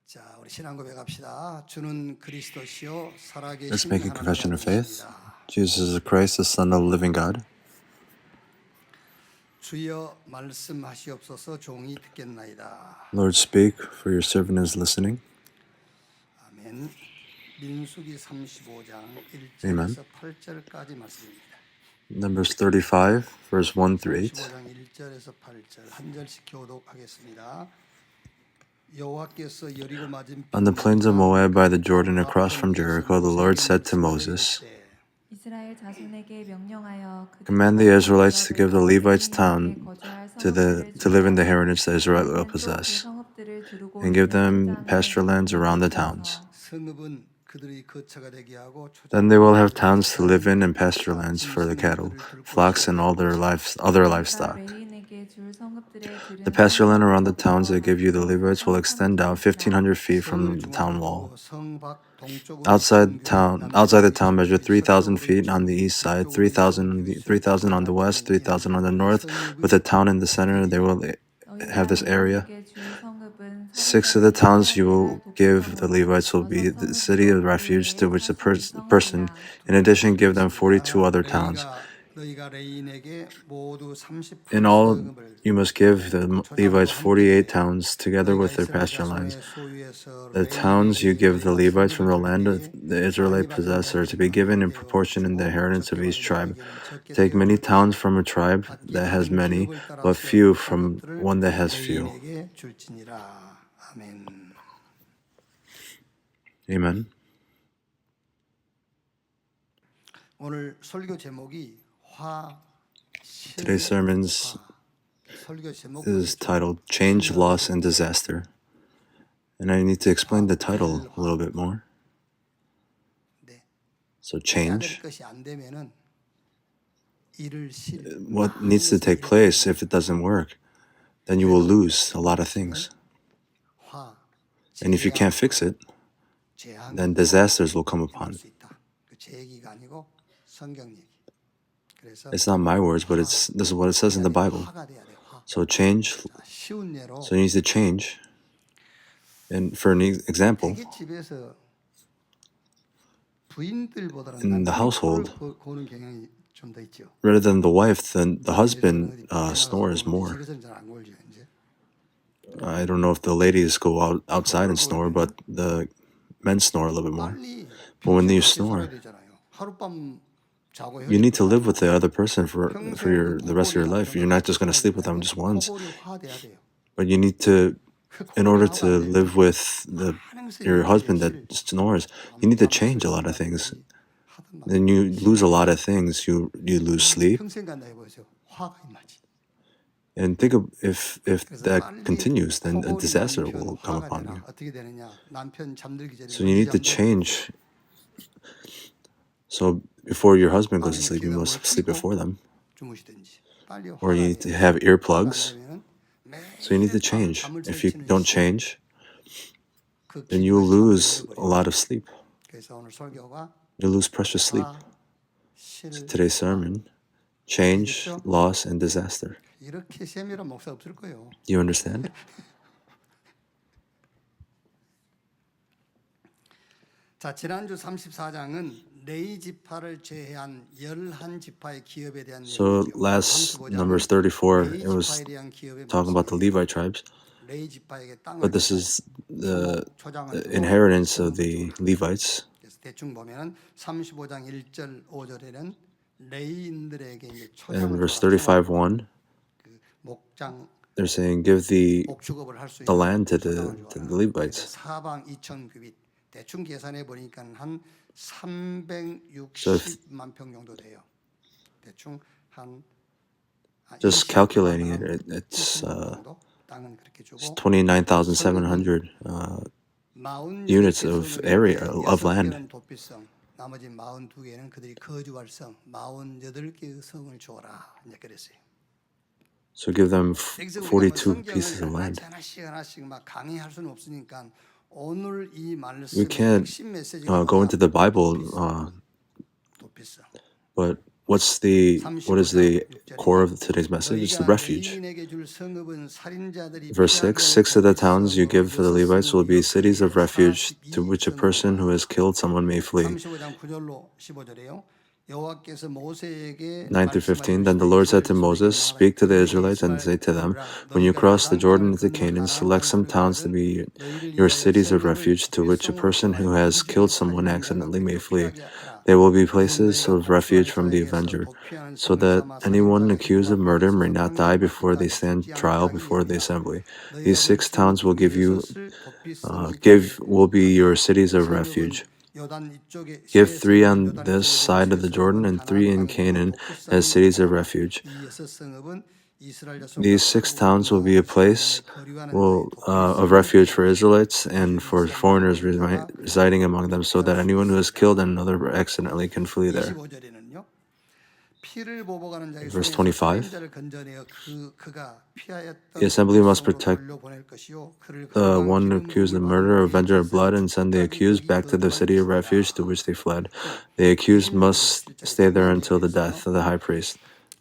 자, 우리 신앙 고백합시다. 주는 그리스도시요 Let's 살아계신 make a 하나님 confession of faith. 아들이십니다. Jesus is the Christ, the Son of the living God. 주여 말씀하시옵소서 종이 듣겠나이다. Lord, speak, for your servant is listening. 아멘. 민수기 35장 Amen. 1절에서 8절까지 말씀입니다. Numbers 35, verse 1 through 8. 35장 1절에서 8절 한 절씩 교독하겠습니다. 여호와께서 여리고 맞은 On the plains of Moab by the Jordan across from Jericho, the Lord said to Moses, 이스라엘 자손에게 명령하여 Command the Israelites to give the Levites town to live in the heritage the Israelites will possess, and give them pasture lands around the towns. 성읍은 그들의 거처가 되게 하고 Then they will have towns to live in and pasture lands for the cattle, flocks, and all their other livestock. The pasture land around the towns they give you, the Levites, will extend out 1,500 feet from the town wall. Outside the town, measure 3,000 feet on the east side, 3,000 on the west, 3,000 on the north. With a town in the center, they will have this area. 6 of the towns you will give the Levites will be the city of refuge to which the person, in addition, give them 42 other towns. In all, you must give the Levites 48 towns, together with their pasture lands. The towns you give the Levites from the land of the Israelite possessor to be given in proportion in the inheritance of each tribe. Take many towns from a tribe that has many, but few from one that has few. Amen. 오늘 설교 제목이 Today's sermon is titled Change, Loss, and Disaster. And I need to explain the title a little bit more. So change. What needs to take place if it doesn't work? Then you will lose a lot of things. And if you can't fix it, then disasters will come upon it. It's not my words, but this is what it says in the Bible. So change. So you need to change. And for an example, in the household, rather than the wife, then the husband snores more. I don't know if the ladies go outside and snore, but the men snore a little bit more. But when you snore, you need to live with the other person for the rest of your life. You're not just going to sleep with them just once. But you need to, in order to live with your husband that snores, you need to change a lot of things. Then you lose a lot of things. You lose sleep. And think of if that continues, then a disaster will come upon you. So you need to change. So before your husband goes to sleep, you must sleep before them. Or you need to have earplugs. So you need to change. If you don't change, then you will lose a lot of sleep. You lose precious sleep. So today's sermon, change, loss, and disaster. You understand? 자, 지난주 34장은 레위 지파를 제외한 11지파의 기업에 대한 So last Numbers 34, it was talking about the Levite tribes. But this is the inheritance of the Levites. 대충 보면 35장 1절 5절에는 레위인들에게 이제 And verse 35:1, they're saying, give the land to the Levites. 사방 2천 규빗 대충 계산해 보니까 한 360만 평 정도 돼요. 대충 한 Just calculating it, it's 29,700 units of area of land. 나머지 42개는 그들이 거주할 성, 48개의 성을 주어라. 이제 그랬어요. So give them 42 pieces of land. 하나씩 막 강의할 수는 없으니까 오늘 이 말씀의 We can't 핵심 메시지가 go into the Bible, but what is the core of today's message? It's the refuge. Verse 6 of the towns you give for the Levites will be cities of refuge to which a person who has killed someone may flee. 9 through 15. Then the Lord said to Moses, speak to the Israelites and say to them, when you cross the Jordan into Canaan, select some towns to be your cities of refuge to which a person who has killed someone accidentally may flee. They will be places of refuge from the avenger, so that anyone accused of murder may not die before they stand trial before the assembly. These 6 towns will will be your cities of refuge. Give 3 on this side of the Jordan and 3 in Canaan as cities of refuge. These 6 towns will be a place of refuge for Israelites and for foreigners residing among them, so that anyone who has killed another accidentally can flee there. Verse 25. The assembly must protect the one accused of murder or avenger of blood and send the accused back to the city of refuge to which they fled. The accused must stay there until the death of the high priest.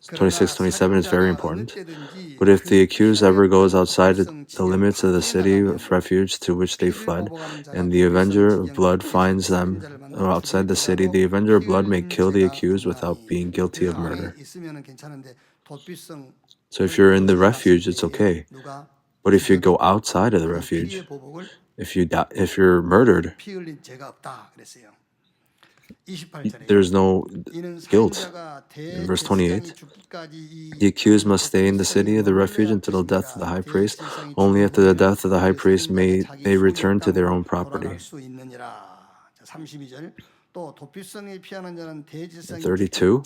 26-27 is very important. But if the accused ever goes outside the limits of the city of refuge to which they fled, and the avenger of blood finds them outside the city, the avenger of blood may kill the accused without being guilty of murder. So if you're in the refuge, it's okay. But if you go outside of the refuge, if you're murdered, there's no guilt. In verse 28, the accused must stay in the city of the refuge until the death of the high priest. Only after the death of the high priest may they return to their own property. 32.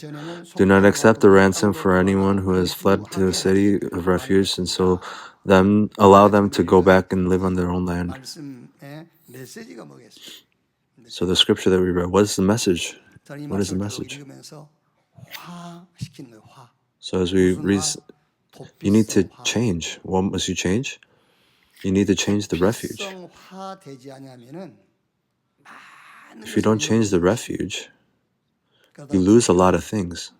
Do not accept a ransom for anyone who has fled to the city of refuge, and so allow them to go back and live on their own land. So the scripture that we read, what is the message? What is the message? So as we read, you need to change. What must you change? You need to change the refuge. If you don't change the refuge, you lose a lot of things.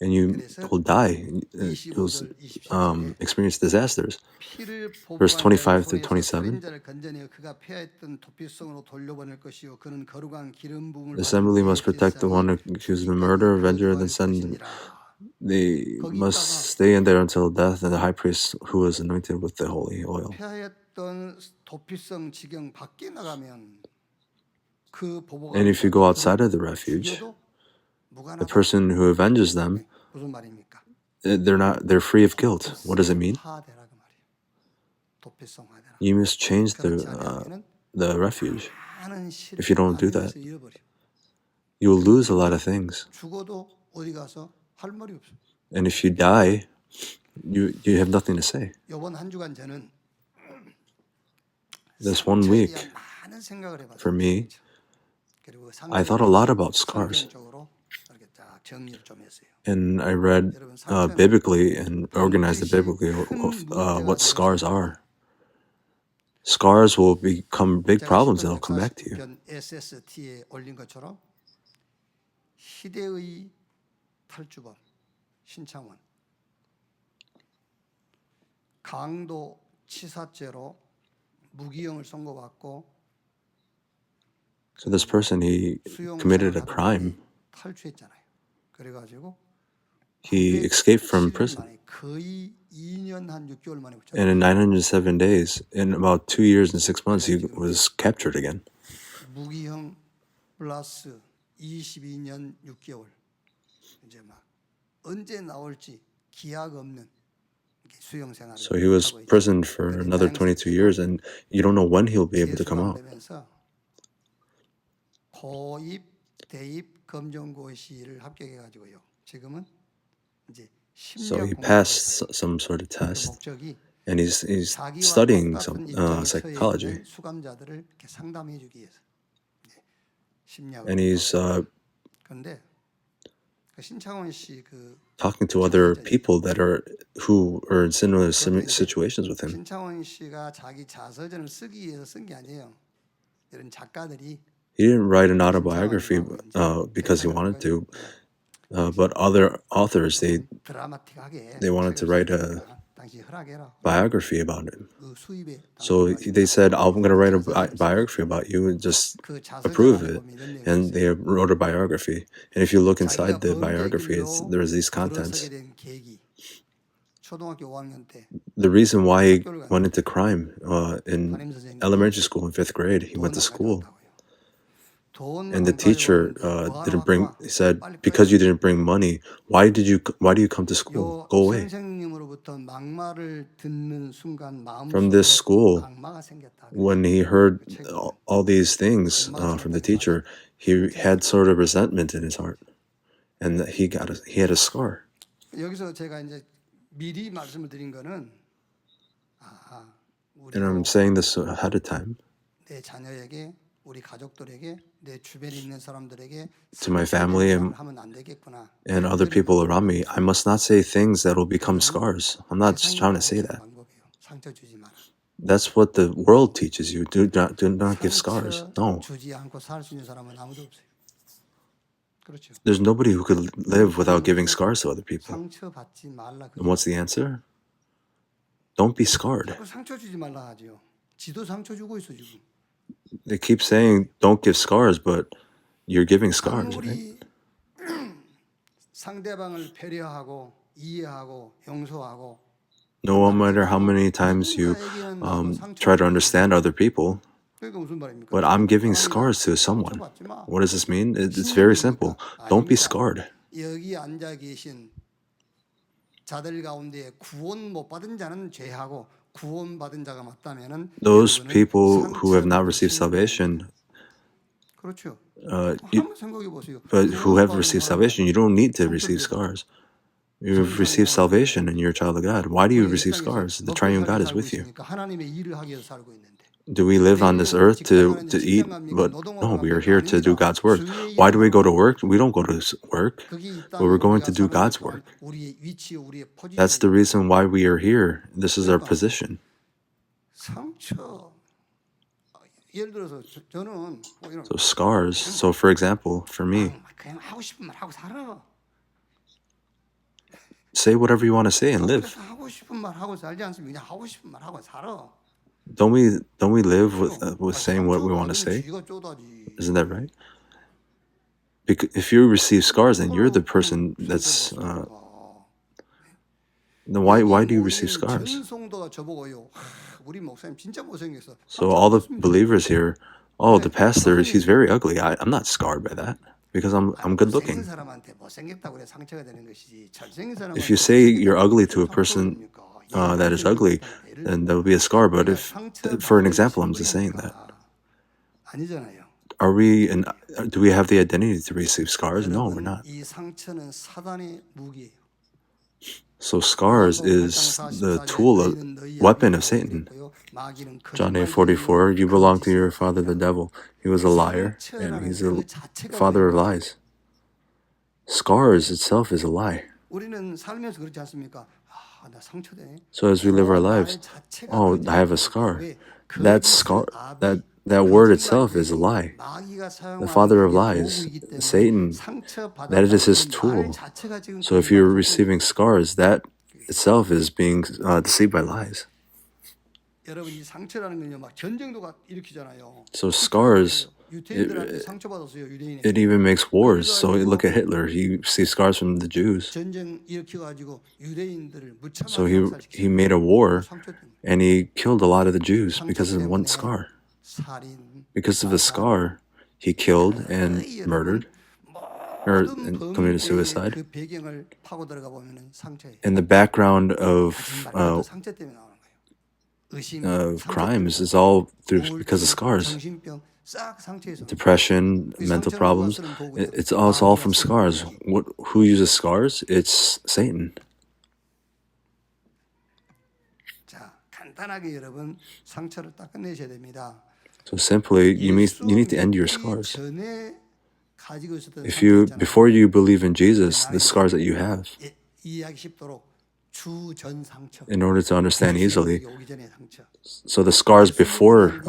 And you will die. You'll experience disasters. Verse 25 through 27. The assembly must protect the one accused of murder, avenger, then send them. They must stay in there until death, and the high priest who is anointed with the holy oil. And if you go outside of the refuge, the person who avenges them, they're free of guilt. What does it mean? You must change the refuge. If you don't do that, you will lose a lot of things. And if you die, you have nothing to say. This one week, for me, I thought a lot about scars. And I read biblically and organized it biblically of what scars are. Scars will become big problems that will come back to you. So this person, he committed a crime. He escaped from prison. And in 907 days, in about 2 years and 6 months, he was captured again. So he was imprisoned for another 22 years, and you don't know when he'll be able to come out. So he passed some sort of test, and he's studying some psychology, and he's talking to other people who are in similar situations with him. He didn't write an autobiography because he wanted to. But other authors, 드라마틱하게 they wanted to 책을 write 쓰니까 a 당시 허락해라. biography about him. 그 수입에 So they said, I'm going to write a biography about you and just 그 approve 자서전에 it. 보면 이런 내용이 And 있어요. they wrote a biography. And if you look 자기가 inside the 범죄 biography, 길로 there's these 들어서게 contents. 된 계기. 초등학교 5학년 때 The reason why he went into crime in 담임 선생님이 elementary school in 5th grade, he went to 돈 school. 가져왔다고요. 돈 And the 안 teacher 가져왔는데 didn't 뭐하러 bring. 학교 와? He said, 빨리 because 꺼져. you didn't bring money, why do you come to school? 요 Go away. 선생님으로부터 막말을 듣는 순간 From this 마음속에 school, 악마가 생겼다. when he heard all these things from the teacher, he had sort of resentment in his heart, and that he had a scar. 여기서 제가 이제 미리 말씀을 드린 거는 And I'm 우리도 saying this ahead of time 내 자녀에게 우리 가족들에게 내 주변에 있는 사람들에게 to my family and 하면 안 되겠구나. other people around me. I must not say things that will become scars. I'm not just trying to say that. 방법이에요. 상처 주지 마라. That's what the world teaches you. Do not give scars. No. 주지 않고 살 수 있는 사람은 아무도 없어요. 그렇죠. There's nobody who could live without giving scars to other people. 상처 받지 말라. And what's the answer? Don't be scarred. 자꾸 상처 주지 말라 하죠. 지도 상처 주고 있어 지금. They keep saying don't give scars, but you're giving scars, right? 아무리 상대방을 배려하고 이해하고 용서하고 No matter how many times you try to understand other people, 그러니까 무슨 말입니까? but I'm giving scars to someone. 상처받지 마. What does this mean? It's very simple. Don't be scarred. 여기 앉아 계신 자들 가운데 구원 못 받은 자는 죄하고 구원 받은 자가 맞다면은 Those 여러분은 people who have not 상처 received 받으신 salvation, 그렇죠. you, 한번 생각해 보세요. but who have received salvation, you don't need to receive scars. You've received salvation and you're a child of God. Why do you receive scars? The triune God is with you. 하나님의 일을 하기 위해서 살고 있는데. Do we live on this earth to eat? But no, we are here to do God's work. Why do we go to work? We don't go to work, but we're going to do God's work. 우리의 위치, 우리의 포지션. That's the reason why we are here. This is our position. 상처. 예를 들어서 저는 뭐 이런 So scars. So for example, for me, 그냥 하고 싶은 말 하고 살아. say whatever you want to say and live. 그래서 하고 싶은 말 하고 살지 않습니까? 그냥 하고 싶은 말 하고 살아. Don't we live with saying what we want to say? 쥐가 쪼다지. Isn't that right? Because if you receive scars, then you're the person that's. Then why do you receive scars? 전송도가 저보고요. 우리 목사님 진짜 못생겼어. So all the believers here, oh, the pastor, he's very ugly. I'm not scarred by that because I'm good looking. 사람한테 못생겼다고 그래 상처가 되는 것이지. 잘생긴 사람한테 If you say you're ugly to a person that is ugly, then there will be a scar. But if, for an example, I'm just saying that. 아니잖아요. Are we? Do we have the identity to receive scars? No, we're not. 이 상처는 사단의 무기예요. So scars is the tool, weapon of Satan. John 8:44. You belong to your father, the devil. He was a liar, and he's a father of lies. Scars itself is a lie. 우리는 살면서 그렇지 않습니까? 나 상처돼. So as we live our lives, oh, I have a scar. That scar, that word itself is a lie. The father of lies, Satan, that is his tool. So if you're receiving scars, that itself is being deceived by lies. 여러분 이 상처라는 건요 막 전쟁도 일으키잖아요. So scars, 유대인들한테 상처받았어요 유대인이. it even makes wars. So look at Hitler. He received scars from the Jews. 전쟁 일으켜가지고 유대인들을 So 무참하게 he made a war 상처 때문에. and he killed a lot of the Jews because of one scar. 살인, Because of the scar, he killed and murdered or committed suicide. 그 배경을 파고 들어가 보면은 상처예요. And the background of 상처 때문에 나오는 거예요. 의심, crimes is all because of scars. 정신병 싹 상처에서. Depression, mental problems, it's all from scars. Who uses scars? It's Satan. 자, 간단하게 여러분 상처를 딱 끝내셔야 됩니다. So simply, you need to end your scars. 전에 가지고 있었던 If you before you believe in Jesus, the scars that you have, 이해하기 쉽도록 주전 상처. in order to understand easily, 오기 전에 상처. so the scars before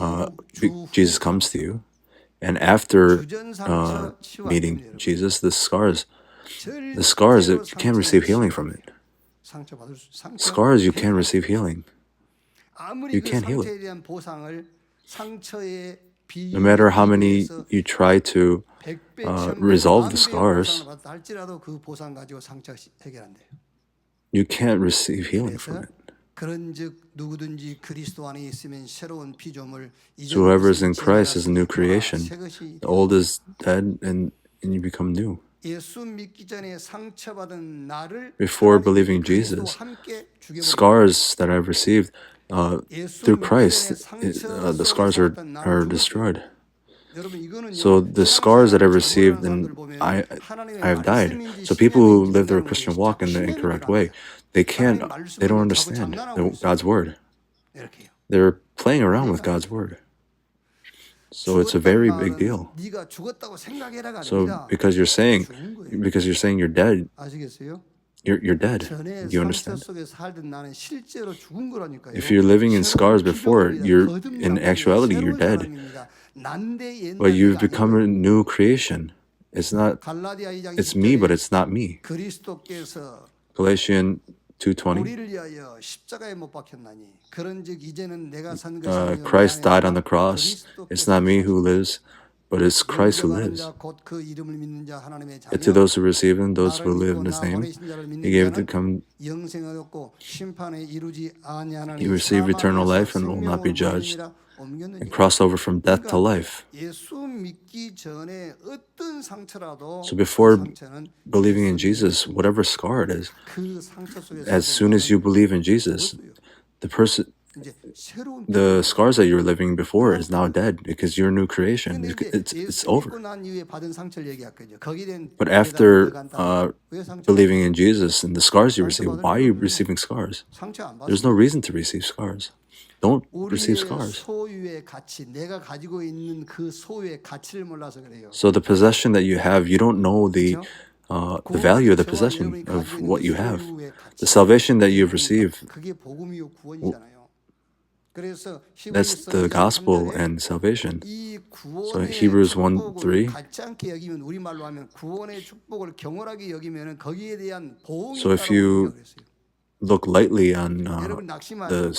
Jesus comes to you, and after meeting Jesus, the scars, The scars, you can't receive healing from it. Scars, you can't receive healing. You can't heal it. No matter how many you try to resolve the scars, you can't receive healing from it. So whoever is in Christ is a new creation. The old is dead and you become new. Before believing Jesus, scars that I've received through Christ, the scars are destroyed. So the scars that I've received, and I have died. So people who live their Christian walk in the incorrect way, they don't understand God's word. They're playing around with God's word. So it's a very big deal. So because you're saying you're dead, you're dead. You understand? If you're living in scars before, in actuality you're dead. But you've become a new creation. It's me, but it's not me. Galatians 2:20. Christ died on the cross. It's not me who lives, but it's Christ who lives. And to those who receive Him, those who live in His name, He gave it to come. You receive eternal life and will not be judged, and cross over from death to life. So before believing in Jesus, whatever scar it is, as soon as you believe in Jesus, the scars that you were living before is now dead because you're a new creation. It's over. But after believing in Jesus and the scars you receive, why are you receiving scars? There's no reason to receive scars. Don't receive scars. So the possession that you have, you don't know the value of the possession of what you have. The salvation that you've received, that's the gospel and salvation. So Hebrews 1:3. So if you look lightly on the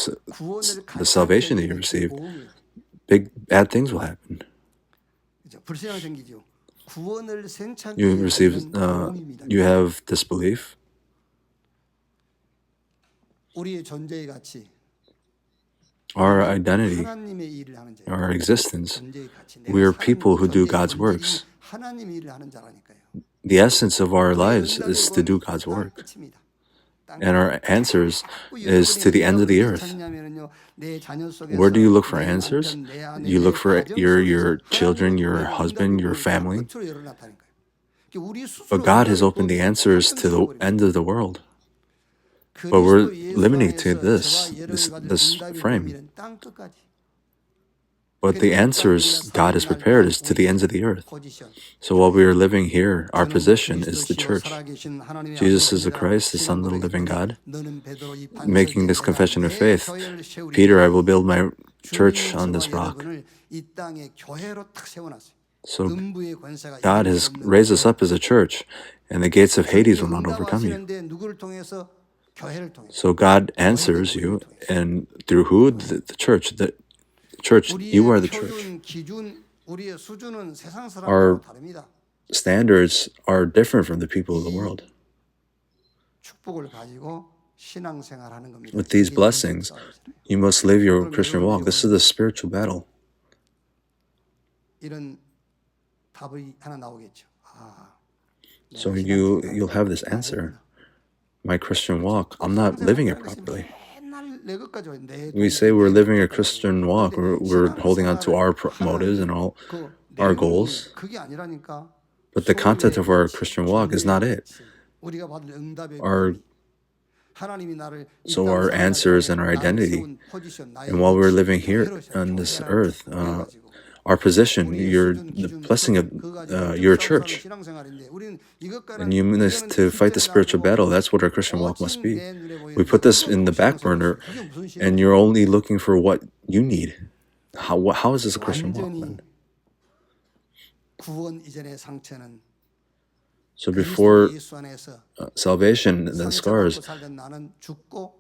salvation that you receive, bad things will happen. You have disbelief. Our identity, our existence, we are people who do God's works. The essence of our lives is to do God's work. And our answers is to the end of the earth. Where do you look for answers? You look for your children, your husband, your family. But God has opened the answers to the end of the world. But we're limited to this frame. But the answers God has prepared is to the ends of the earth. So while we are living here, our position is the church. Jesus is the Christ, the Son of the living God. Making this confession of faith, Peter, I will build my church on this rock. So God has raised us up as a church, and the gates of Hades will not overcome you. So God answers you, and through who? The church. The church, you are the church. Our standards are different from the people of the world. With these blessings, you must live your Christian walk. This is the spiritual battle. So you'll have this answer. My Christian walk, I'm not living it properly. We say we're living a Christian walk, we're holding on to our motives and all our goals, but the content of our Christian walk is not it. Our answers and our identity, and while we're living here on this earth, our position, the blessing of your church. And you must to fight the spiritual battle. That's what our Christian walk must be. We put this in the back burner, and you're only looking for what you need. How is this a Christian walk then? So before 예수 안에서 salvation, then 성에 scars, 잡고 살던 나는 죽고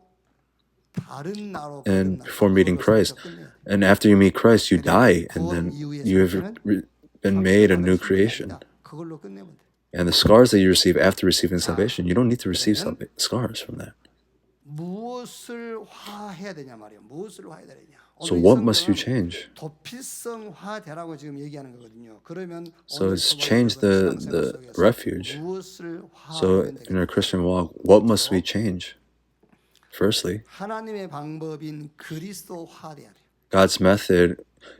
다른 나로 and 거듭났다. before meeting 그걸로 Christ, 성경에서 끝내요. and after you meet Christ, you 그리고 die, and 구원 then 이후의 you have 상태는 been made a new 상처받을 힘이 creation. 아니다. 그걸로 끝내면 돼. And the scars that you receive after receiving salvation, you don't need to receive 그러면 scars from that. 무엇을 화해야 되냐 말이에요. 무엇을 화해야 되냐. So 오늘 이 what must you 성경은 change? 도피성화되라고 지금 얘기하는 거거든요. 그러면 So 오늘 it's 저와 change 여러분 the 신앙생활 속에서 refuge. 무엇을 So 화하면 in our 되겠냐. Christian walk, what must we change? Firstly, 하나님의 방법인 그리스도화돼야 돼요. God's method.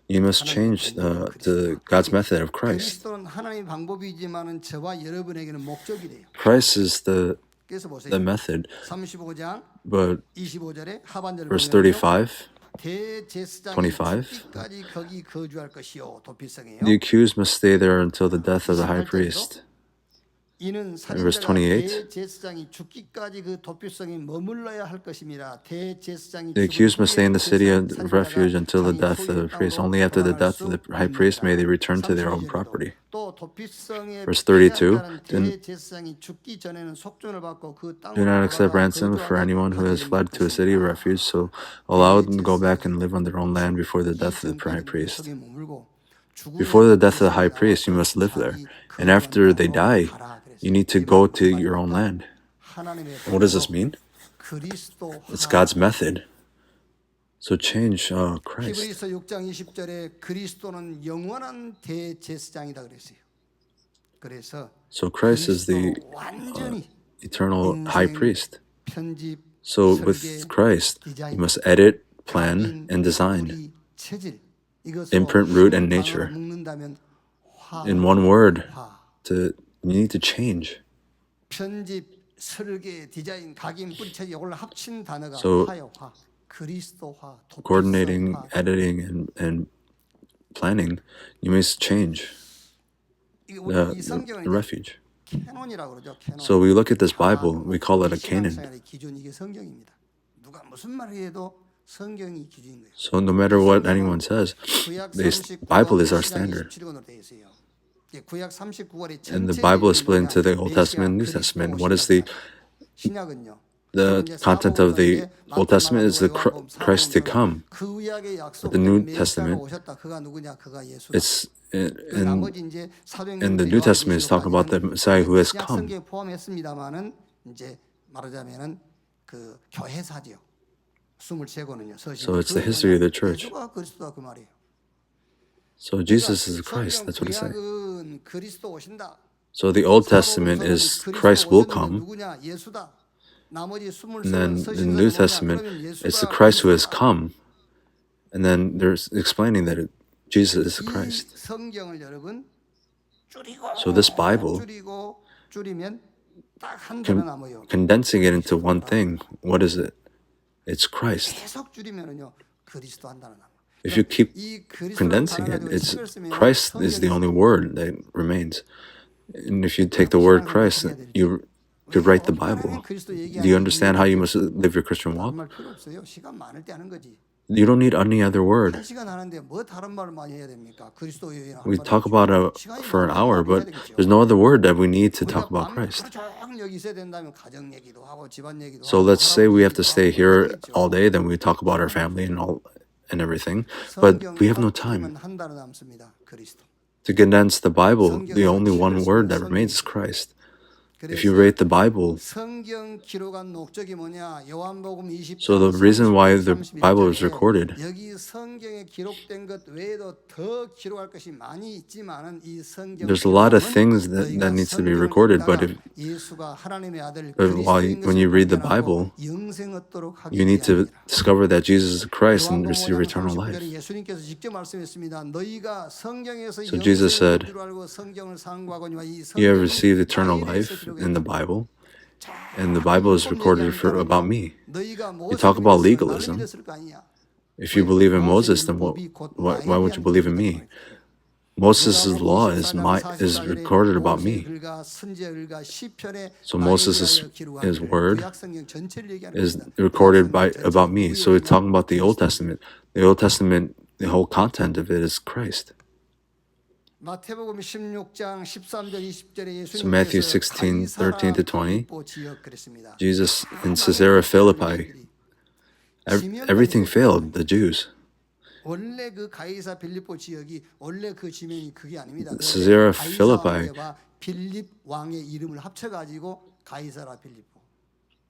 You must change the God's method of Christ. 그리스도는 하나님의 방법이지만은 저와 여러분에게는 목적이 돼요. Christ is the 그래서 보세요. method. 35장 But 25절에 하반절을 verse 보면요. 35, 대제사장이 25. 죽기까지 거기 거주할 것이요. 도피성이에요. the accused must stay there until the death of the high priest. 이는 verse 살인자가 28. 대제사장이 죽기까지 그 도피성에 머물러야 할 것임이라. 대제사장이 The accused must stay in the city of refuge until the death of the priest. Only after the death of the high priest may they return to their own property. 또 도피성에 Verse 32, 대제사장이 죽기 전에는 속전을 받고 그 땅으로 Do not accept 돌아가 ransom for 거주하며 anyone who has 거기에 fled to a city of refuge, so allow them to go back and live on their own land before the death of the high priest. Before the death of the high priest, you must live there. And after they die, you need to go to your own land. What does this mean? It's God's method. So change Christ. 히브리서 6장 20절에 그리스도는 영원한 대제사장이다 그랬어요. 그래서 So Christ is the 그리스도 완전히 eternal high priest. 편집, So 설계, with Christ, 디자인, you must edit, plan, and design. 우리 체질, 이것으로 Imprint, root, and nature. 단어로 묶는다면 화, In one word, 화. you need to change. 편집, 설계, 디자인, 각인, 뿌리채 이걸 합친 단어가 So, 화요화, 그리스도화, Coordinating, 도피성화. editing, and planning, you must change 이게 the, 우리 이 성경을 the refuge. 캐논이라고 그러죠. 캐논. So we look at this Bible, we call it a canon. 신앙생활의 기준 이게 성경입니다. 누가 무슨 말을 해도 성경이 기준인 거예요. So no matter what anyone says, 구약 the 39권 Bible is our 27권 standard. 27권으로 되어 있어요. 구약 39권의 And the Bible is split into the Old Testament and New Testament. What is the 신약은요? content of the Old Testament is the Christ to come. The New Testament, It's in the New Testament is talking about the Messiah who has come. 성경에 포함했습니다만은 이제 말하자면은 그 교회사죠. 23권은요. So it's the history of the church. 예수가 그리스도다 그 말이에요. So Jesus is the Christ. That's what it's saying. 구약은 그리스도 오신다. So the Old Testament is Christ will come. 누구냐? 예수다. 나머지 And then the New Testament is the Christ who has come. And then there's explaining that Jesus is the Christ. 성경을 여러분 줄이고 So this Bible, 줄이면 딱 한 단어 남아요. condensing it into one thing, what is it? It's Christ. 계속 줄이면은요 그리스도 한 단어 남아. If you keep 이 그리스도 condensing it, it's Christ is the only word that remains. And if you take the word Christ, you could write the Bible. Do you understand how you must live your Christian walk? 말 필요 없어요. 시간 많을 때 하는 거지. You don't need any other word. 한 시간 하는데 뭐 다른 말을 많이 해야 됩니까? 그리스도 여인 We talk about it for an hour, but there's no other word that we need to talk about Christ. 여기 있어야 된다면 가정 얘기도 하고 집안 얘기도 So 하고 let's say we have to stay here all day, then we talk about our family and everything, but we have no time. 한 단어 남습니다. 그리스도. To condense the Bible, the only one word that remains is Christ. If you read the Bible, 성경 기록한 목적이 뭐냐? 요한복음 20장 so the reason why the Bible was recorded, 여기 성경에 기록된 것 외에도 더 기록할 것이 많이 있지만은 이 성경 there's a lot of things that needs to be recorded, but 예수가 하나님의 아들 when you read the Bible, 영생 얻도록 하기 you need to 위함이라. discover that Jesus is Christ and receive eternal life. 예수님께서 직접 말씀했습니다. 너희가 성경에서 So Jesus said, 영생을 알고 성경을 상고하거니와 이 You have 성경은 received eternal 나에 life 대해서 in the 기록했다. Bible, and the Bible is recorded about me. 너희가 You talk about 모세를 legalism. 믿었을 거 아니냐? If you believe in Moses, then why would you believe in me? Moses' law is recorded about me. So Moses' his word is recorded about me. So it's talking about the Old Testament. The Old Testament, the whole content of it is Christ. 마태복음 16장 13절 20절에 So Matthew 예수님께서 16:13 to 20, 빌립보 지역 그랬습니다. Jesus in Caesarea Philippi, everything failed the Jews. 원래 그 가이사 빌립보 지역이 원래 그 지명이 그게 아닙니다. Caesarea 가이사 Philippi. 왕과 빌립 왕의 이름을 합쳐 가지고 가이사라 빌립보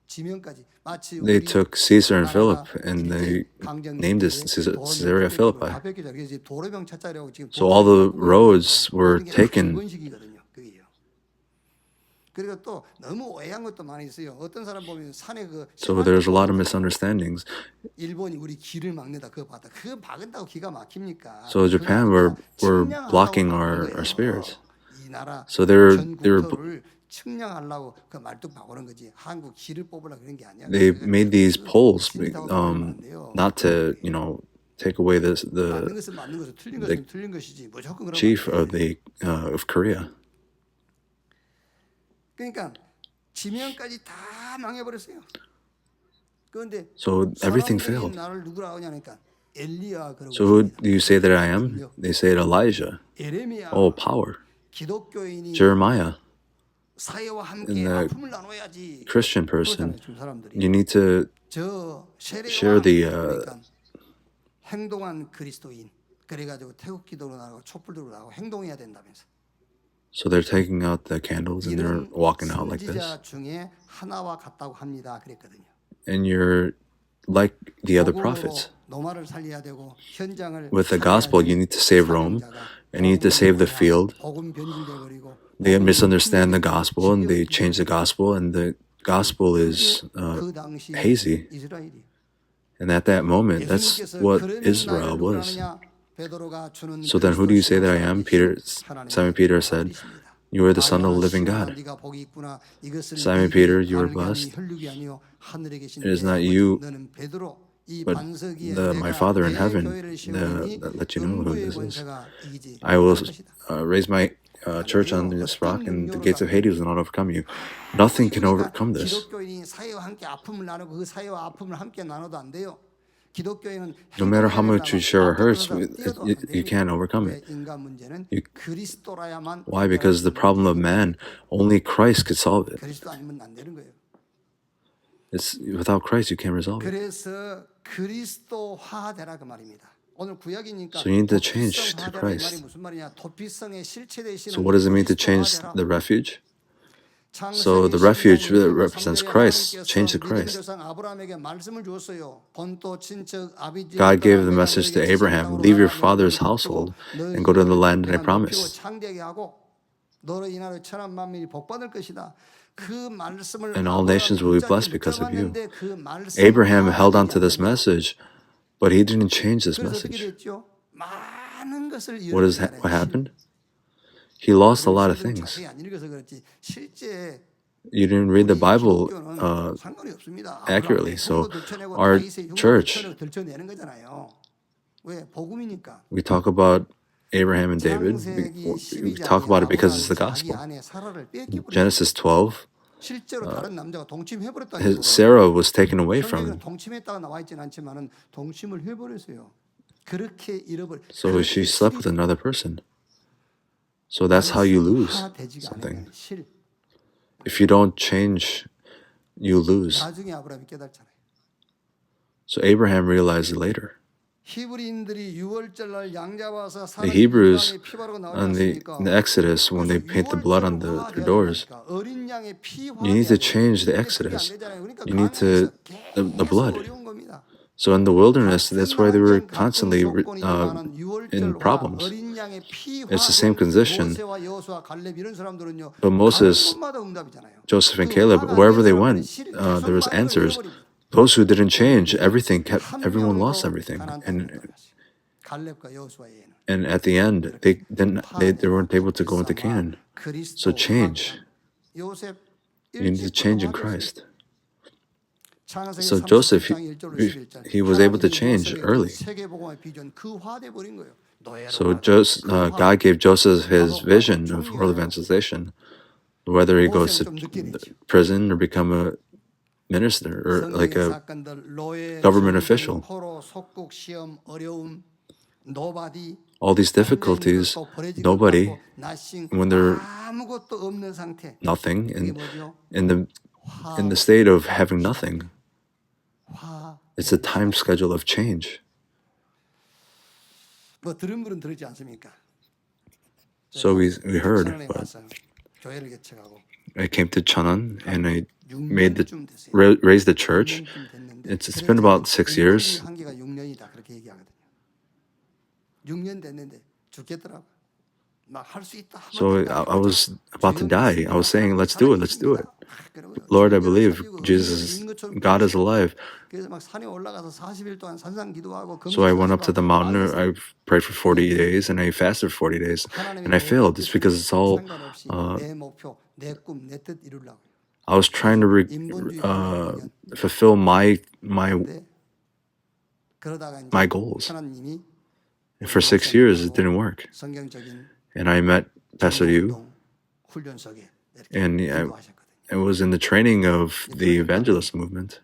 지명까지 마치 They 우리 took Caesar and 나라가 Philip and they 강정기 named it 때 Caesarea Philippi. 다 뺏기죠. 그래서 도로병 찾자려고 지금 So all the roads were taken. 번식이거든요. 그게요. 그리고 또 너무 오해한 것도 많이 있어요. 어떤 사람 보면 산에 그 So there's a lot of misunderstandings. 일본이 우리 길을 막는다 그거 봤다. 그거 막은다고 기가 막힙니까? So Japan were blocking our spirits. 이 나라 So they were 전국토를 측량하려고 그 말뚝 박으는 거지. 한국 길을 뽑으려 그런 게 아니야. they 그거 made these polls 진짜로 보면 안 돼요. not to take away 맞는 the 것은 맞는 것을 틀린 것은 틀린 것이지. 무조건 그런 chief 거 of of Korea. 그러니까 지명까지 다 망해버렸어요. 그런데 So everything 사람들이 failed. 나를 누구라고 하냐니까 엘리야 그러고 So who 있습니다. do you say that I am? They say it Elijah. 에레미야 Oh, power. 기독교인이 Jeremiah, 사회와 함께 And the 아픔을 나눠야지. Christian 그러잖아요, person. 지금 사람들이. You need to 저 세례와 share the, 그러니까 행동한 그리스도인 그래가지고 태국 기도로 나가고 촛불 들고 나가고 행동해야 된다면서. so they're taking out the candles and they're 이런 walking out like this. 선지자 중에 하나와 같다고 합니다. 그랬거든요. And you're like the other 복음으로 prophets. 노마를 살려야 되고 현장을 With the gospel, you need to save Rome and you need to save the field. 복음 변질돼 버리고 They misunderstand the gospel and they change the gospel, and the gospel is 그 당시 hazy. 이스라엘이 And at that moment, that's 예수님께서 what 그러면 Israel 나를 was. 누구라느냐? 베드로가 주는 So then, who do you say that I am? Simon Peter said, "You are the Son of the living God." Simon Peter, you are blessed. It is not you, but my Father in heaven that let you know who this is. I will raise my church on this rock, and the gates of Hades will not overcome you. Nothing can overcome this. 기독교인이 사회와 함께 아픔을 나누고 그 사회와 아픔을 함께 나눠도 안 돼요. 기독교인은 No matter how much you share hurts, you can't overcome it. 인간 문제는 그리스도라야만 Why? Because the problem of man, only Christ could solve it. 그리스도 아니면 안 되는 거예요. It's without Christ you can't resolve it. 그래서 그리스도화되라 그 말입니다. 오늘 구약이니까 So you need to change to 도피성화되라 이 Christ. 말이 무슨 말이냐? 도피성의 실체 되시는 So what does it mean to change 그리스도화되라. the refuge? 창세기 So the refuge 12장 that represents Christ, 하나님께서 change to 믿음의 Christ. 조상 아브라함에게 말씀을 주었어요. 본토 친척 아비지 God gave the message to Abraham, leave your father's household and go to the land that I promised. 창대하게 하고 너로 인하여 천한 만민이 복받을 것이다. 그 말씀을 And all nations will be blessed because of you. 그 말씀 Abraham held on to this message, but he didn't change this 그래서 어떻게 message. 됐죠? 많은 것을 What happened? He lost a lot of things. 자세히 안 읽어서 그렇지 실제 You didn't read the Bible 상관이 없습니다. accurately. 아브라함의 So 흉도 들춰내고 our 다윗의 흉도 church, 들춰내는 거잖아요. 왜? 복음이니까. we talk about Abraham and David. 창세기 We talk about it because it's the 자기 gospel. 아내 사라를 뺏기버렸어요. Genesis 12, 실제로 다른 남자가 동침해버렸다는 Sarah was taken away from 성경은 him. 동침했다가 나와 있지는 않지만은 동침을 해버렸어요. 그렇게 잃어버려. So she slept with another person. So that's how you lose something. 실. If you don't change, you lose. 나중에 아브라함이 깨달잖아요. So Abraham realized it later. 히브리인들이 유월절날 양 잡아서 The Hebrews 피 바르고 나오지 on 않습니까? in the Exodus, when they paint the blood on their doors, 어린 양의 피 you need to change the Exodus. You need to the blood. So in the wilderness, that's why they were constantly in problems. It's the same condition. But Moses, Joseph, and Caleb, wherever they went, there was answers. Those who didn't change, everyone lost everything, and at the end, they weren't able to go into Canaan. So change. You need to change in Christ. So Joseph, he was able to change early. So God gave Joseph his vision of world evangelization, whether he goes to prison or become a minister or like a government official. nobody, all these difficulties, nobody, when they're 아무것도 없는 상태. nothing, 이게 and 뭐죠? in the state of having nothing, 화. it's a time schedule of change. 뭐 들은 분은 들었지 않습니까? So we heard, 천안에 but 와서 교회를 개척하고 I came to Cheonan and I 6년쯤 됐어요. raised the church. 6년쯤 됐는데 It's been about 6 years. 한계가 6년이다 그렇게 얘기하거든요. 6년 됐는데 죽겠더라고. 막 할 수 있다. So I was about to die. I was saying, let's do it, let's do it. Lord, I believe Jesus, God is alive. 그래서 막 산에 올라가서 40일 동안 산상 기도하고 So I went up to the mountain, I prayed for 40 days, and I fasted 40 days. And I failed. It's because it's all, 내 목표, 내 꿈, 내 뜻 이루려고. I was trying to fulfill my 그러다가 이제 my goals. 하나님이 For 6 years, it didn't work. 성경적인 And I met Pastor Yu, 운동 훈련석에 이렇게 and 기도하셨거든요. it was in the training of the evangelist movement.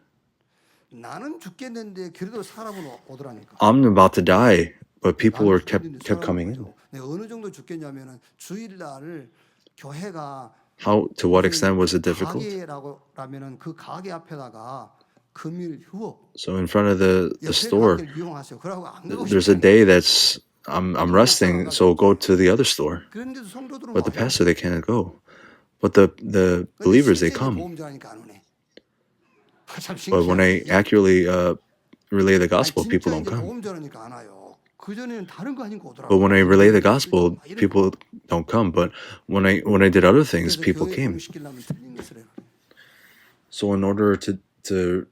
나는 죽겠는데 그래도 사람은 오더라니까. I'm about to die, but people were kept coming in. 네, 어느 정도 죽겠냐면은 주일날 교회가 How, to what extent was it difficult? 가게라고라면은 그 가게 앞에다가 금일 휴업 So in front of the store, 가게를 이용하세요. 그러고 안 가고 there's a day that's I'm resting, so go to the other store. 그런데도 성도들은 But the 와요. pastor, they can't go. But the believers, they come. 보험자니까 안 오네. 참 But when I 신기하네. accurately relay the 아니, gospel, 진짜 people don't 이제 come. 보험자니까 안 와요. 그 전에는 다른 거 아닌 거 오더라고. But when I relay the gospel, people don't come. But when I did other things, people came. 시키려면 틀린 것을 해요. So in order to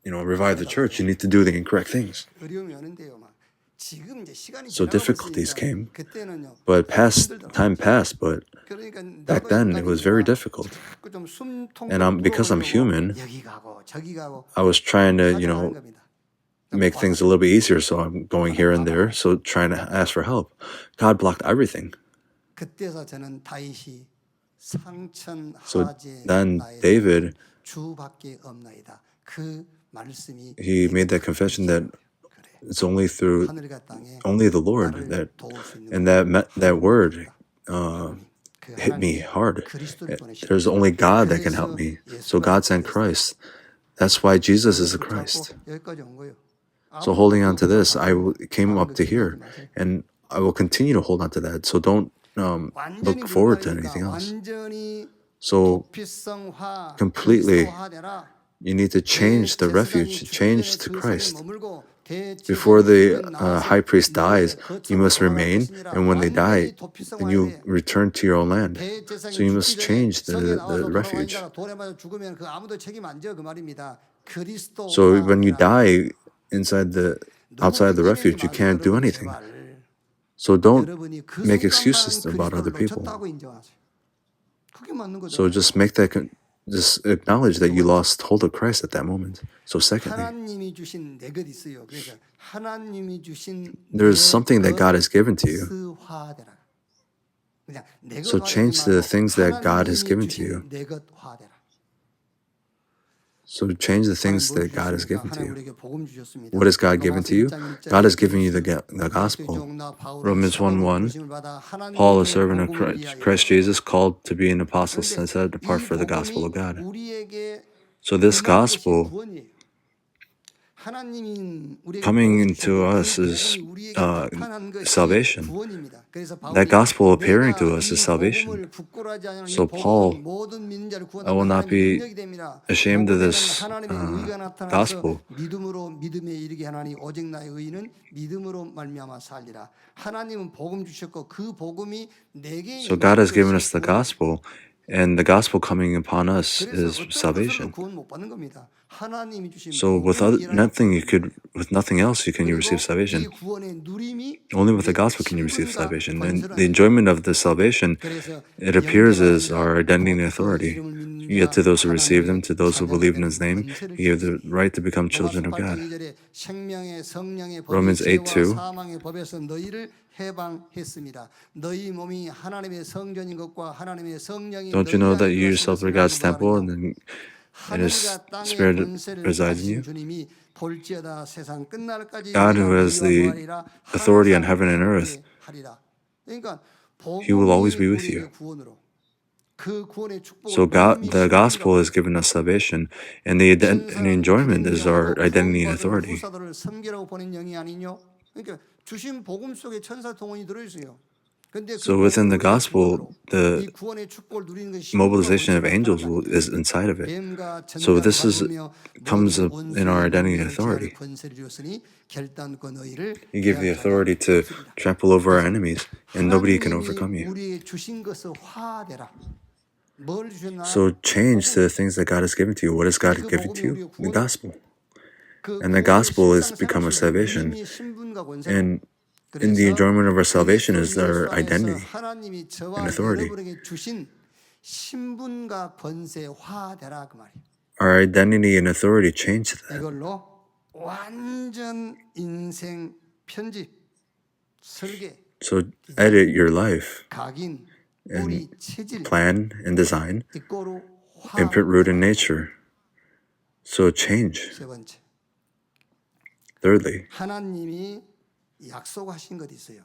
revive the church, you need to do the incorrect things. 어려움이 오는데요. 막 지금 이제 시간이 So 지나고 difficulties 있으니까 came. 그때는요. But time passed, but 그러니까 back then it was very difficult. And because I'm human, 여기 가고 저기 가고 I was trying to, 찾아가는 겁니다. make things a little bit easier. So I'm going here and there. So trying to ask for help. God blocked everything. 그때서 저는 다윗이 So 상천하제 then David, 주밖에 없나이다. 그 말씀이 he made that confession that 그래. it's only through 하늘과 땅에 only the Lord 나를 that, 도울 수 있는 and that word 그 hit me 하나님이 hard. 그리스도를 보내셨다. There's only God that can help me. So God sent Christ. That's why Jesus is the Christ. 여기까지 온 거예요. So holding on to this, came up to here, and I will continue to hold on to that. So don't look forward to anything else. 완전히 So 도피성화, completely, 그리스도화되라. you need to change the refuge, change to 그 Christ. 성에 머물고 대제사장이 Before the 나와서 high priest dies, 거처로 you must 돌아갈 remain, 것이니라. and when they die, 완전히 도피성화해야 then you 돼. return to your own land. 대제사장이 So you must 죽기 전에 change 성에 나와서 the 돌아가는 refuge. 자가 돌에 맞아 죽으면 그 아무도 책임 안 져 그 말입니다. 그리스도 So when you die outside the refuge, you can't do anything. So don't make excuses about other people. So just just acknowledge that you lost hold of Christ at that moment. So secondly, 하나님이 주신 내 것 있어요. 그래서 하나님이 주신 there's something that God has given to you. 스화되라. 그냥 내 So 것 change 화되지 the 말고 things that God has 하나님이 given to 주신 you. 내 것 화되라. So change the things 하나님 뭘 that God has 주셨습니까? given to 하나님 you. 우리에게 복음 주셨습니다. What has God given to you? God has given you the gospel. Romans 1:1. Paul, a servant of Christ Jesus, called to be an apostle, set apart for the gospel of God. So this gospel coming into us is salvation. That gospel appearing to us is salvation. So Paul, I will not be ashamed of this gospel. 믿음으로 믿음에 이르게 하나니 오직 나의 의인은 믿음으로 말미암아 살리라. 하나님은 복음 주셨고 그 복음이 내게 So God has given us the gospel, and the gospel coming upon us is salvation. 구원 못 받는 겁니다. 하나님이 주신 So with nothing else you can receive salvation. 이 구원의 누림이 Only with the gospel can you receive salvation. And the enjoyment of the salvation, it appears as our identity and authority. Yet to those who receive him, to those who believe in his name, he gave the right to become children of God. Romans 8:2. 사망의 법에서 너희를 해방했습니다. 너희 몸이 하나님의 성전인 것과 하나님의 성령이 Don't you know that you yourself are God's temple, and then and His 하늘과 땅의 Spirit 권세를 resides in 가지신 you. 주님이 볼지어다 세상 끝날까지 God who has the authority on heaven and earth, 하리라. 그러니까 He will always be 복음이 with 우리에게 you. 구원으로 그 구원의 축복을 So God, 믿음이 the gospel 신분이라고 has given us salvation, and the enjoyment is our identity and authority. 후사들을 섬기라고 보낸 영이 아니뇨. 그러니까 주신 복음 속에 천사 동원이 들어 있어요. 근데 So within the gospel, the 이 구원의 축복을 누리는 것이 mobilization of angels is inside of it. So this comes up in our identity and authority. You give the authority to trample over our enemies, and nobody can overcome you. 우리에게 주신 것을 화되라. 뭘 주셨나? So change the things that God has given to you. What has God given to you? The gospel. And the gospel has become our salvation. And in the enjoyment of our salvation is our identity 하나님이 저와 and authority. 여러분에게 주신 신분과 권세 화되라 그 말이에요. Our identity and authority change that. 이걸로 완전 인생 편집, 설계, So edit your life, 각인, 우리 체질, plan and design, 이꼬로 and put root in nature. So change. 세 번째, Thirdly, 하나님이 약속하신 것 있어요.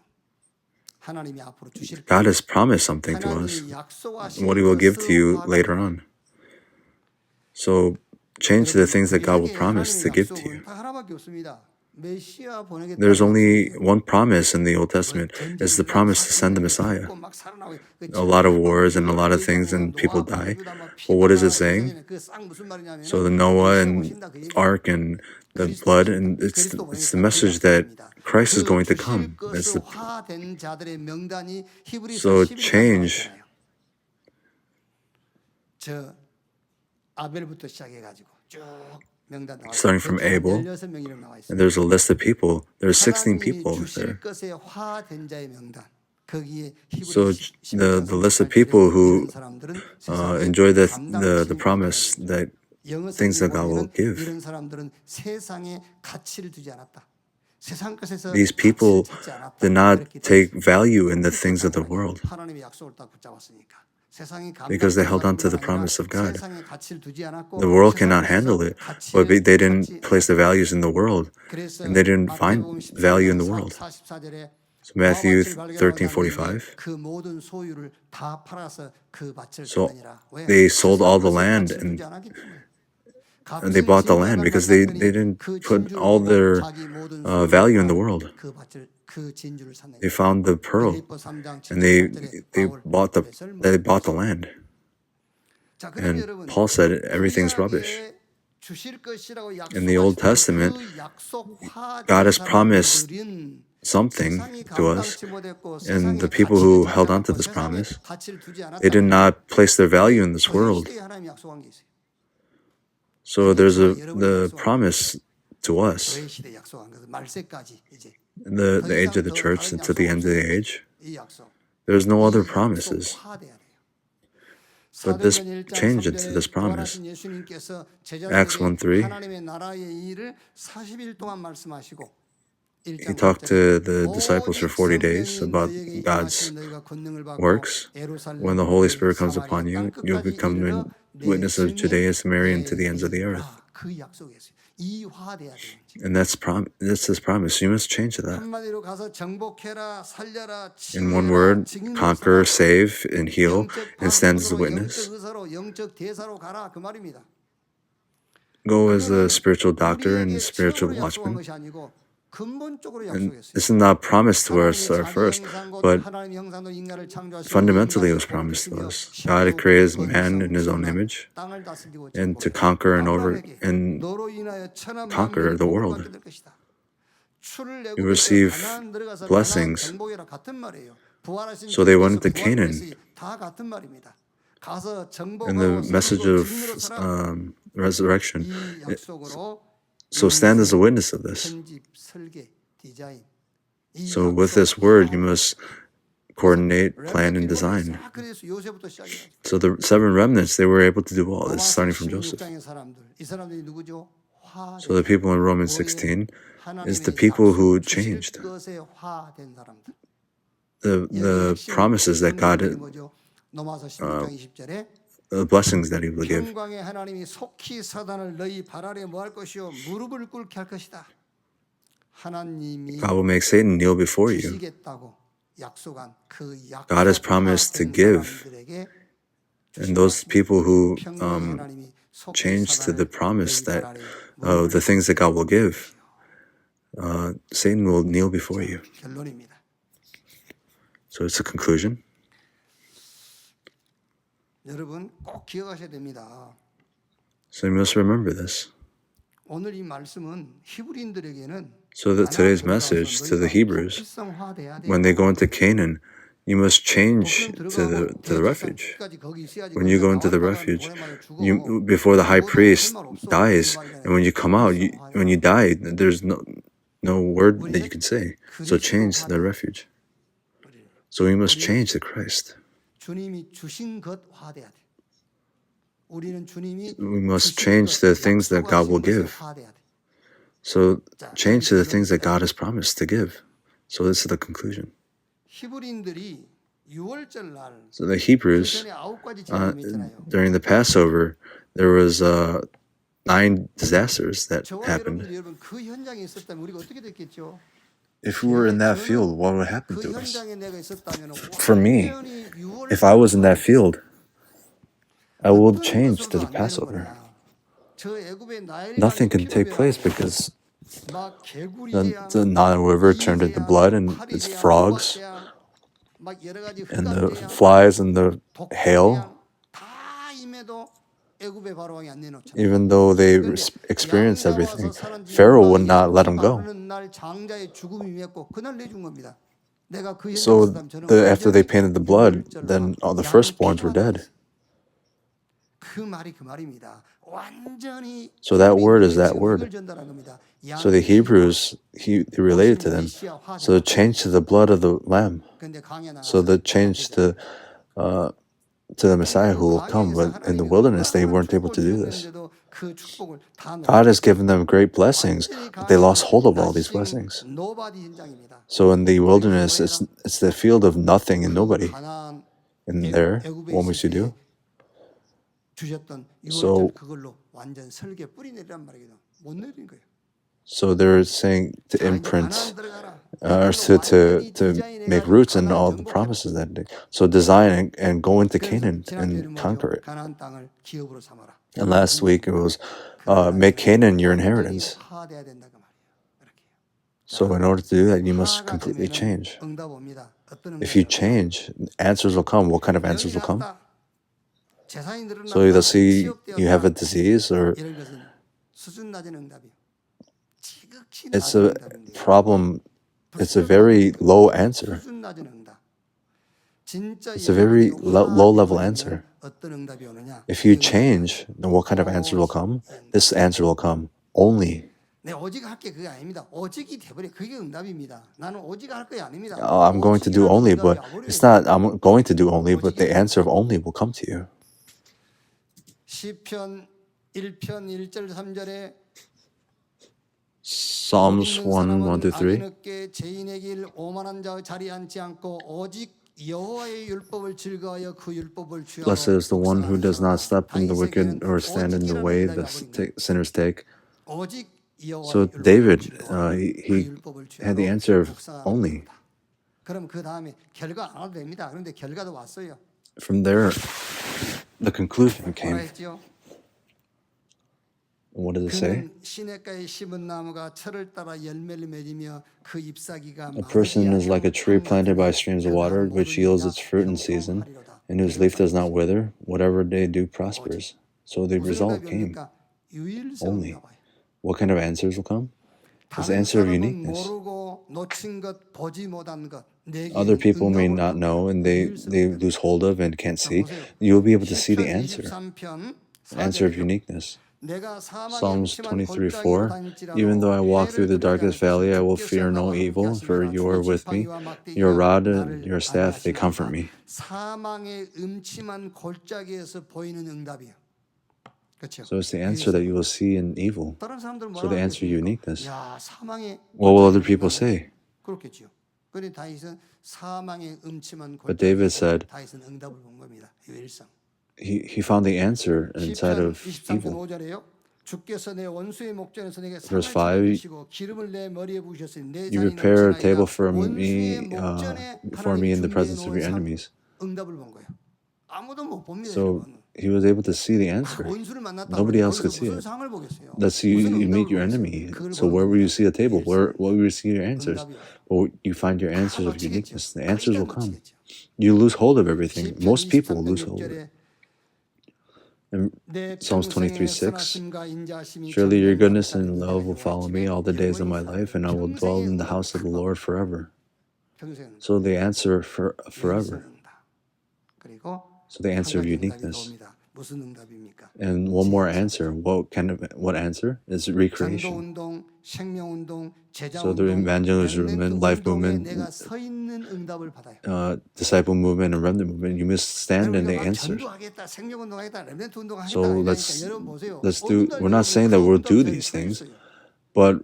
하나님이 앞으로 주실 것. God has promised something to us, 하나님이 약속하신 what He will give to you 것을 later on. So change the things that God will 우리에게 promise to 하나님의 give to 약속은 you. 딱 하나밖에 없습니다. 메시아 보내겠다. There's only one promise in the Old Testament. It's the promise to send the Messiah. A lot of wars and a lot of things and people die. But what is it saying? So the Noah and Ark and the blood, and it's the message that Christ is going to come. So change. 저 아벨부터 시작해가지고 쭉 명단 나와. Starting from Abel, 16명 이름 나와 있어요. and there's a list of people. There's 16 하나님이 people 주실 there. 것에 화된 자의 명단. 거기에 So the list of people who enjoy the promise that things that God will give. 이런 사람들은 세상에 가치를 두지 않았다. 세상 것에서 These people 가치를 찾지 않았다. did not 그렇기 take 때문에 value in the things of the world 하나님의 약속을 딱 붙잡았으니까. 세상이 because they held on to the promise of God. 세상에 가치를 두지 않았고 The world cannot 세상에서 handle it, 가치를 but they 찾지 didn't place the values in the world, 그래서 and they didn't find 마태복음 value in the 14장 world. 44절에 So Matthew 모압을 13:45. 그 모든 소유를 다 팔아서 그 밭을 So 샀느니라. 왜? they sold all the 세상 land 가치를 and 두지 않았기 때문에. they bought the land because they didn't put all their value in the world. 그 밭을 그 진주를 샀느니라. They found the pearl 빌립보 3장 and they 7절에 bought the land. 자, 그럼 And 여러분, Paul said everything's rubbish. 우리에게 주실 것이라고 In the Old 약속하신 Testament, 그 약속화된 God has promised 사람들은 something 세상이 to us, 감당치 못했고 and the 세상의 people 가치를 who 찾지 held on to 않고 this 세상에 promise, 가치를 두지 않았다. they did not place their value in this 그 world. 시대에 하나님이 약속한 게 있어요. So there's the promise to us, 그 시대에 약속한 것은 말세까지 이제 the age of the church and to the end of the age. 이 약속. There's no other 이 promises. 약속화돼야 돼요. But this 사도행전 1장 changed into 3절에 this promise. 부활하신 예수님께서 Acts 제자들에게 1:3. 하나님의 나라의 일을 40일 동안 말씀하시고 He talked to the disciples for 40 days about God's works. When the Holy Spirit comes upon you, you'll become a witness of Judea, Samaria, and to the ends of the earth. 그 약속이었어요. 이화돼야 돼요. And that's His promise. You must change to that. 한마디로 가서 정복해라, 살려라, In one word, conquer, save, and heal, and stand as a witness. 영적 의사로, 영적 대사로 가라 그 말입니다. Go as a spiritual doctor and 우리에게 spiritual 처음으로 약속한 watchman. 것이 아니고 근본적으로 And 약속했어요. this is not promised to us at first, but fundamentally it was promised to us. God had created man in His own image and to conquer and conquer the world. You receive blessings. So they went into Canaan. And the message of resurrection. So stand as a witness of this. So with this word, you must coordinate, plan, and design. So the 7 remnants, they were able to do all this, starting from Joseph. So the people in Romans 16 is the people who changed. The promises that God blessings that he will give. 평강의 하나님이 속히 사단을 너희 발 아래 뭐할 것이요 무릎을 꿇게 할 것이다. 하나님이 God will make Satan kneel before you. 주시겠다고 약속한 그 약속 God has promised to give. And those people who change to the promise that the things that God will give, Satan will kneel before you. 결론입니다. So it's a conclusion. 여러분 꼭 기억하셔야 됩니다. So you must remember this. 오늘 이 말씀은 히브리인들에게는 So that today's message to the Hebrews, when they go into Canaan, you must change to the refuge. When you go into the refuge, before the high priest dies, and when you come out, when you die, there's no word that you can say. So change to the refuge. So we must change to Christ. 주님이 주신 것 화돼야 돼. 우리는 주님이 We must change the things that God will give. 화돼야 돼. So change to the things that God has promised to give. So this is the conclusion. 히브리인들이 6월절 날 So the Hebrews, 전에 9가지 재앙이 있잖아요. during the Passover, there was 9 disasters that 저와 happened. 여러분 그 현장에 있었다면 우리가 어떻게 됐겠죠? If we were in that field, what would happen 그 to us? 현장에 내가 있었다면 For me, if I was in that field, I would change to the Passover. Nothing can take place because the Nile River turned into blood and its frogs and the flies and the hail. Even though they experienced everything, Pharaoh would not let them go. So after they painted the blood, then all the firstborns were dead. So that word is that word. So the Hebrews, he related to them. So the change to the blood of the Lamb. So the change to the Messiah who will come. But in the wilderness, they weren't able to do this. God has given them great blessings, but they lost hold of all these blessings. So in the wilderness, it's the field of nothing and nobody. And there, what must you do? So they're saying to imprint, or to make roots in all the promises that day. So design and go into Canaan and conquer it. And last week it was make Canaan your inheritance. So in order to do that, you must completely change. If you change, answers will come. What kind of answers will come? So you'll see you have a disease, or it's a problem. It's a very low answer. It's a very low level answer. If you change, then what kind of answer will come? This answer will come only. I'm going to do only, but it's not I'm going to do only, but the answer of only will come to you. 시편 1편 1절 3절에 Psalms 1, 1-3. 죄인의 길 오만한 자 자리에 앉지 않고 오직 여호와의 율법을 즐거워하여 그 율법을 취하고 Blessed is the one who does not step in the wicked or stand in the way the sinners take. So David, he had the answer of only. 그럼 그 다음에 결과 안 와도 됩니다. 그런데 결과도 왔어요. From there, the conclusion came. What does it say? 시냇가에 심은 나무가 철을 따라 열매를 맺으며 그 잎사귀가 A person is like a tree planted by streams of water, which yields its fruit in season, and whose leaf does not wither. Whatever they do prospers. So the result came. Only. What kind of answers will come? This answer of uniqueness. Other people may not know and they lose hold of and can't see. You'll be able to see the answer. Answer of uniqueness. Psalms 23:4. Even though I walk through the darkest valley, I will fear no evil, for you are with me. Your rod and your staff, they comfort me. So it's the answer that you will see in evil. So the answer uniqueness. What will other people say? But David said, he found the answer inside 시편 of 23편 evil. 5절에요. 주께서 내 원수의 목전에서 내게 상을 Verse 5, 차려주시고 기름을 내 머리에 부으셨으니 내 you 잔이 prepare a 넘치나이다. table for 원수의 me, 목전에 before me 하나님이 in the 준비해 presence of 놓은 your 상 enemies. 응답을 본 거예요. 아무도 못 봅니다. So 여러분. he was able to see the answer. 원수를 만났다고 Nobody 그러는데 else could 거기서 see 무슨 it. 상을 보겠어요? That's you, 무슨 you meet 응답을 your 보겠어요? enemy. 그걸 So 보는 where will you 겁니다. see a table? Where will you see your answers? 응답이 와요. Well, you find your 다 answers of 놓치겠죠. uniqueness. The answers 거의 다 will come. 놓치겠죠. You lose hold of everything. 시편 Most people 23편 lose hold of it. 6절에 In 내 Psalms 평생의 23:6, 선하심과 인자하심이 surely your 정령과 goodness 같다는 and love will 여호와의 follow 집에 me all the days of 영원히 my 살아요. life, and I will dwell in the house of the Lord forever. 평생 So the answer for forever. 응답. 그리고 So the 한 answer of 가지 응답이 더 uniqueness. 옵니다. 무슨 응답입니까? And one more answer. What answer? Is 전도 recreation. 운동, 생명 운동, 제자 So the 운동, evangelism movement, life 운동에 movement, 내가 서 있는 응답을 받아요. disciple movement, and remnant movement, you must stand in 여러분 the 막 answers. 전도하겠다, 생명 운동하겠다, 렘넌트 운동하겠다 So 하니까 let's 여러분 보세요. do. We're not saying that we'll do these things, but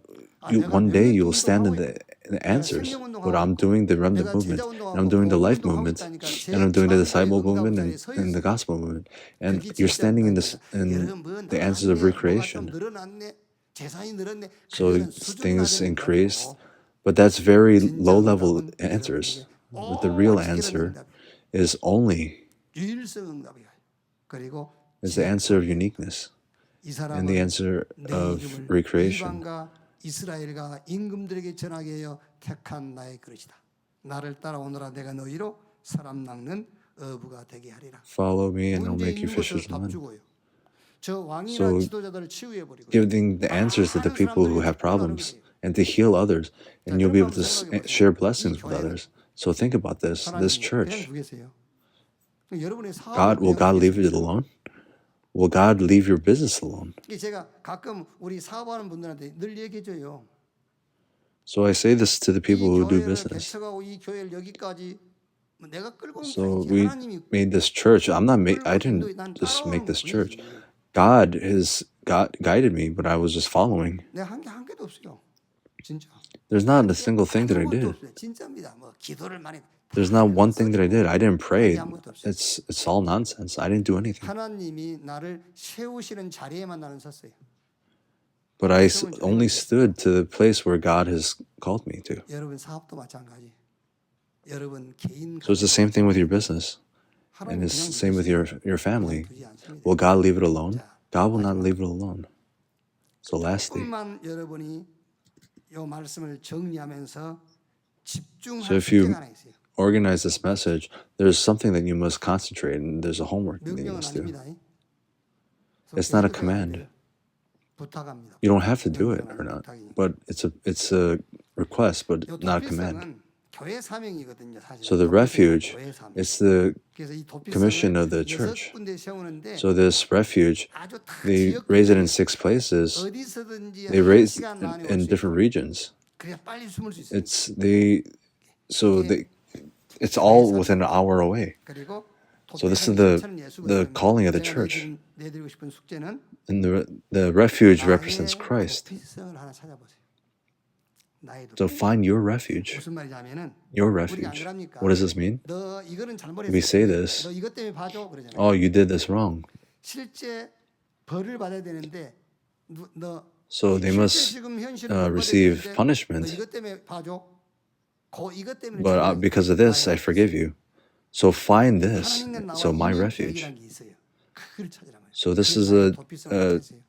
one day you will stand in the answers. But I'm doing the remnant movement, and I'm doing the life movement, and I'm doing the disciple movement and the gospel movement, and you're standing in the answers of recreation. So things increase, but that's very low level answers. But the real answer is only 유일성 응답이야. 그리고 is the answer of uniqueness 이 and the 사람은 answer 내 of 이름을 recreation. 이방과 이스라엘과 임금들에게 전하게 하여 택한 나의 그릇이다. 나를 따라오너라 내가 너희로 사람 낚는 어부가 되게 하리라. Follow me and I'll 문제 make you 있는 fishers 것을 of 답 men. 주고요. 저 왕이나 So 지도자들을 치유해 버리고 giving the answers to the people who have problems and to heal others, and you'll be able to share blessings with others. So think about this 그냥 church. 두겠어요. 여러분의 God, will God leave it alone? Will God leave your business alone? 제가 가끔 우리 사업하는 분들한테 늘 얘기해줘요. So I say this to the people 이 who do 교회를 business. 개척하고 이 교회를 여기까지 내가 끌고 온 게 So 아니지. we 하나님이 made this church. I didn't 난 just make 따라오는 this church. 뿐이지. God guided me, but I was just following. 내가 한 개도 없어요. 진짜. There's not a single thing that I 아무것도 did. 없어요. 진짜입니다. 뭐 기도를 많이. There's not one thing that I did. I didn't pray. 아무것도 없어요. It's all nonsense. I didn't do anything. 하나님이 나를 세우시는 자리에만 나는 섰어요. But I only stood to the place where God has called me to. 여러분 사업도 마찬가지. 여러분 개인. So it's the same thing with your business, and it's the same with your family. Will God leave it alone? God will not leave it alone. So lastly, 조금만 여러분이 이 말씀을 정리하면서 집중할 So if you- 숙제가 하나 있어요. organize this message. There's something that you must concentrate, and there's a homework that you 명령은 must do. 아닙니다. It's not a command. 부탁합니다. You don't have to do it or not, but it's a request, but 이 not a command. 도피성은 교회 사명이거든요, 사실. So the refuge, 교회 사명. it's the 그래서 이 도피성을 commission of the 여섯 church. 군데 세우는데 So this refuge, 아주 다 they 지역 raise it in 6 places. 어디서든지 They 한 raise 시간 it 안에 in 올수 different 있고 regions. 그래야 빨리 숨을 수 있어요. It's all within an hour away. 그리고 So this is 도피성이 the 예수거든요. calling of the 제가 church. 내드리고 싶은 숙제는 And the refuge 나의 represents Christ. 도피성을 하나 찾아보세요. 나의 So 도피. find your refuge. 무슨 말이냐면은 Your 우리가 안 refuge. 그럽니까? What does this mean? 너 이거는 잘못했어. We say this. 너 이것 때문에 봐줘 그러잖아요. Oh, you did this wrong. 실제 벌을 받아야 되는데 너 So they 실제 must 지금 현실은 벌 받아야 receive 되는데 punishment. 너 이것 때문에 봐줘. 이것 때문에 But 찾아야 because of this, I 나의 forgive you. So find this. 하나님과 나와 So my 인연 refuge. 계획이라는 게 있어요. 그걸 찾으란 말이에요. So this 그 is 나의 a 도피성을 찾으세요.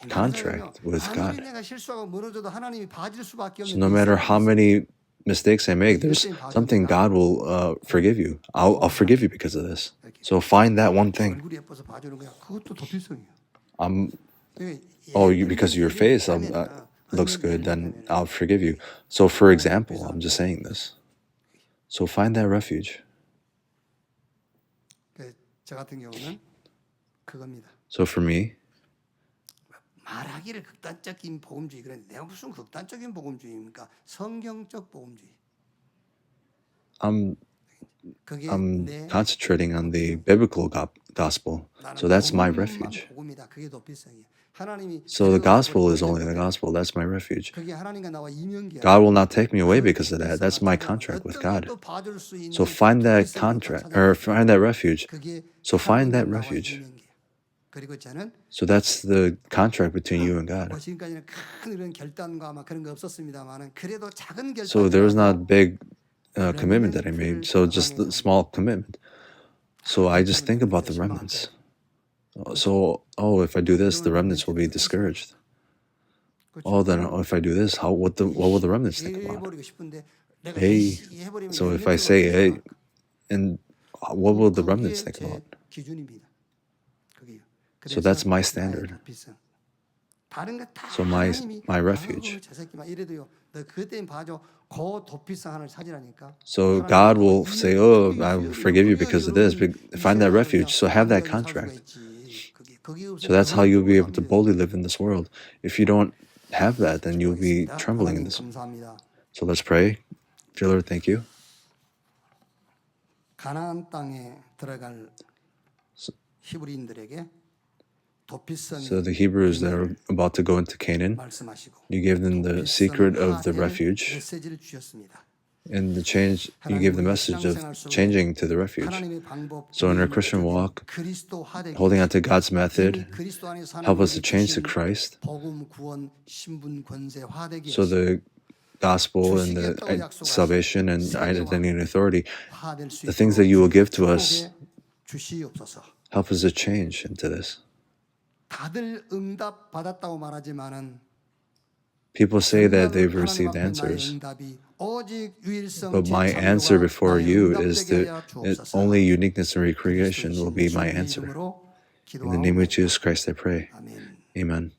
contract with 아무리 God. 내가 실수하고 무너져도 하나님이 봐줄 수밖에 없는 So no matter how many mistakes I make, there's something God will forgive you. I'll forgive you because of this. So find that one thing. 얼굴이 예뻐서 봐주는 거야. 그것도 도피성이에요. Because your face looks good, then I'll forgive you. So for example, I'm just saying this. So find that refuge. 저 같은 경우는 그겁니다. So for me, 말하기를 극단적인 복음주의 그런데 내가 무슨 극단적인 복음주의입니까? 성경적 복음주의. 그게 I'm 내 concentrating on the biblical gospel. So that's my refuge. 복음이다. 그게 도피성이에요. 하나님이 So the 데려가 gospel is 버리면 only the gospel. That's my refuge. 그게 하나님과 나와 이명계야. God will not take me away because of that. That's my contract with God. So find that contract or find that refuge. 그게 So find that 하나님과 나와 refuge. 이명계야. 그리고 저는 So that's the contract between you and God. 뭐 지금까지는 큰 이런 결단과 막 그런 거 없었습니다만은 그래도 작은 결단. So there was not big commitment that I made. So just a small commitment. So I just think about the remnants. So, if I do this, the remnants will be discouraged. Then if I do this, what will the remnants think about? 해버리고 싶은데 내가 Hey, 해버리면 so if I say, hey, and what will the remnants think 제 about? 기준입니다. 그게요. So that's my 그래서 standard. 나의 도피성. 다른 거다 So my refuge. 저 새끼 막 이래도요. 너 그때 봐줘. 그 도피성 하나를 찾으라니까. So God will say, I will forgive you because of this. Find that refuge. So have that contract. So that's how you'll be able to boldly live in this world. If you don't have that, then you'll be trembling in this. 감사합니다. So let's pray. Dear Lord, thank you. 가나안 땅에 들어갈 히브리인들에게 도피성의 So the Hebrews that are about to go into Canaan, 말씀하시고 you gave them the secret of the refuge 메시지를 주셨습니다. and the change. You gave the message of changing to the refuge. 하나님의 방법, So in our Christian walk, 그리스도화되기 holding on to God's method, 그리스도 안에 사는 help us to 우리에게 change to 주신 Christ. 복음 구원 신분 권세화되기 So the gospel and the salvation and identity and authority, 화될 수 the things that you will give to us, 주시옵소서. help us to change into this. 다들 응답 받았다고 말하지만은 People say that they've 하나님 received 앞에 나의 answers, 응답이 오직 유일성 but my 재창조가 answer before 나의 you 응답되게 is that 하여 주옵소서. only uniqueness and recreation will be my 예수의 answer. 이름으로 In the name of 기도하옵나이다. Jesus Christ, I pray. 아멘. Amen.